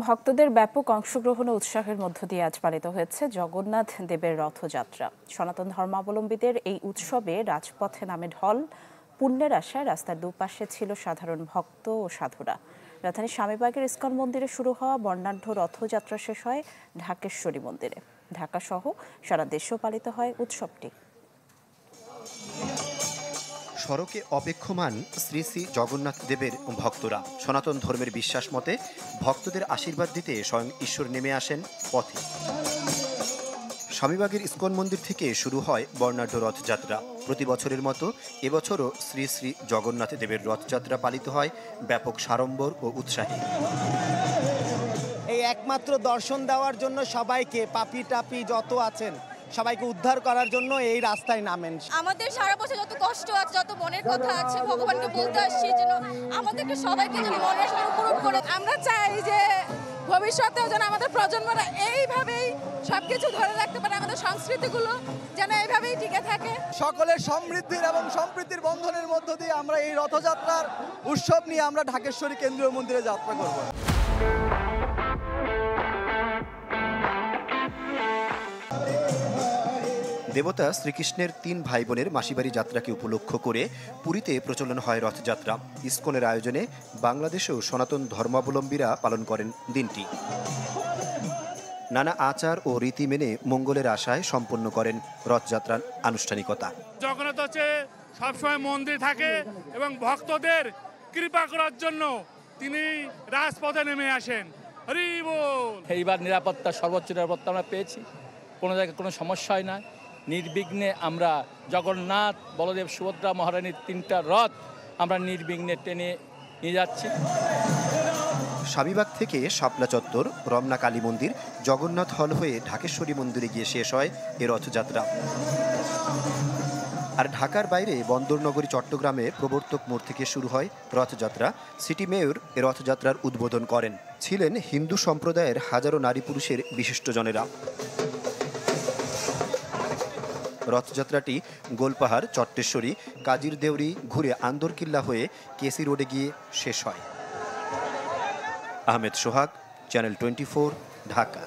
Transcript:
ভক্তদের ব্যাপক অংশগ্রহণ ও উৎসাহের মধ্য দিয়ে আজ পালিত হয়েছে জগন্নাথ দেবের রথযাত্রা। সনাতন ধর্মাবলম্বীদের এই উৎসবে রাজপথে নামে ঢল। পুণ্যের আশায় রাস্তার দুপাশে ছিল সাধারণ ভক্ত ও সাধুরা। রাজধানীর স্বামীবাগের ইস্কন মন্দিরে শুরু হওয়া বর্ণাঢ্য রথযাত্রা শেষ হয় ঢাকেশ্বরী মন্দিরে। ঢাকা সহ সারা দেশেও পালিত হয় উৎসবটি। সড়কে অপেক্ষমান শ্রী শ্রী জগন্নাথ দেবের ভক্তরা। সনাতন ধর্মের বিশ্বাস মতে ভক্তদের আশীর্বাদ দিতে স্বয়ং ঈশ্বর নেমে আসেন পথে। স্বামীবাগের ইস্কন মন্দির থেকে শুরু হয় বর্ণাঢ্য রথযাত্রা। প্রতি বছরের মতো এবছরও শ্রী শ্রী জগন্নাথ দেবের রথযাত্রা পালিত হয় ব্যাপক সাড়ম্বর ও উৎসাহে। এই একমাত্র দর্শন দেওয়ার জন্য সবাইকে পাপি টাপি যত আছেন সবাইকে উদ্ধার করার জন্য এই রাস্তায় নামেন। আমাদের সারা বছর যত কষ্ট আছে, যত মনের কথা আছে, ভগবানকে বলতে আসছি যেন আমাদেরকে সবাইকে যেন মনের আশা পূরণ করে। আমরা চাই যে ভবিষ্যতেও যেন আমাদের প্রজন্মরা এইভাবেই সবকিছু ধরে রাখতে পারে, আমাদের সংস্কৃতিগুলো যেন এইভাবেই টিকে থাকে। সকলের সমৃদ্ধির এবং সম্প্রীতির বন্ধনের মধ্য দিয়ে আমরা এই রথযাত্রার উৎসব নিয়ে আমরা ঢাকেশ্বরী কেন্দ্রীয় মন্দিরে যাত্রা করব। দেবতা শ্রীকৃষ্ণের 3 ভাই বোনের মাসিবাড়ি যাত্রাকে উপলক্ষ করে পুরীতে প্রচলন হয় রথযাত্রা। ইসকনের আয়োজনে বাংলাদেশেও সনাতন ধর্মাবলম্বীরা পালন করেন দিনটি। নানা আচার ও রীতি মেনে মঙ্গলের আশায় সম্পন্ন করেন রথযাত্রার আনুষ্ঠানিকতা। জগন্নাথ হচ্ছে সবসময় মন্দির থাকে এবং ভক্তদের কৃপা করার জন্য তিনি রাজপথে নেমে আসেন। হরি বল। এইবার নিরাপত্তা, সর্বোচ্চ নিরাপত্তা আমরা পেয়েছি, কোনো জায়গায় কোনো সমস্যা হয় না। নির্বিঘ্নে আমরা জগন্নাথ, বলদেব, সুভদ্রা মহারানীর 3টা রথ আমরা নির্বিঘ্নে টেনে নিয়ে যাচ্ছি। স্বামীবাগ থেকে শাপলা চত্বর, রমনা কালী মন্দির, জগন্নাথ হল হয়ে ঢাকেশ্বরী মন্দিরে গিয়ে শেষ হয় এ রথযাত্রা। আর ঢাকার বাইরে বন্দরনগরী চট্টগ্রামে প্রবর্তক মোড় থেকে শুরু হয় রথযাত্রা। সিটি মেয়র এ রথযাত্রার উদ্বোধন করেন। ছিলেন হিন্দু সম্প্রদায়ের হাজারো নারী পুরুষের বিশিষ্টজনেরা। রথযাত্রাটি গোলপাহাড়, চট্টেশ্বরী, কাজির দেউরি ঘুরে আন্দরকিল্লা হয়ে কেসি রোডে গিয়ে শেষ হয়। আহমেদ সোহাগ, চ্যানেল 24, ঢাকা।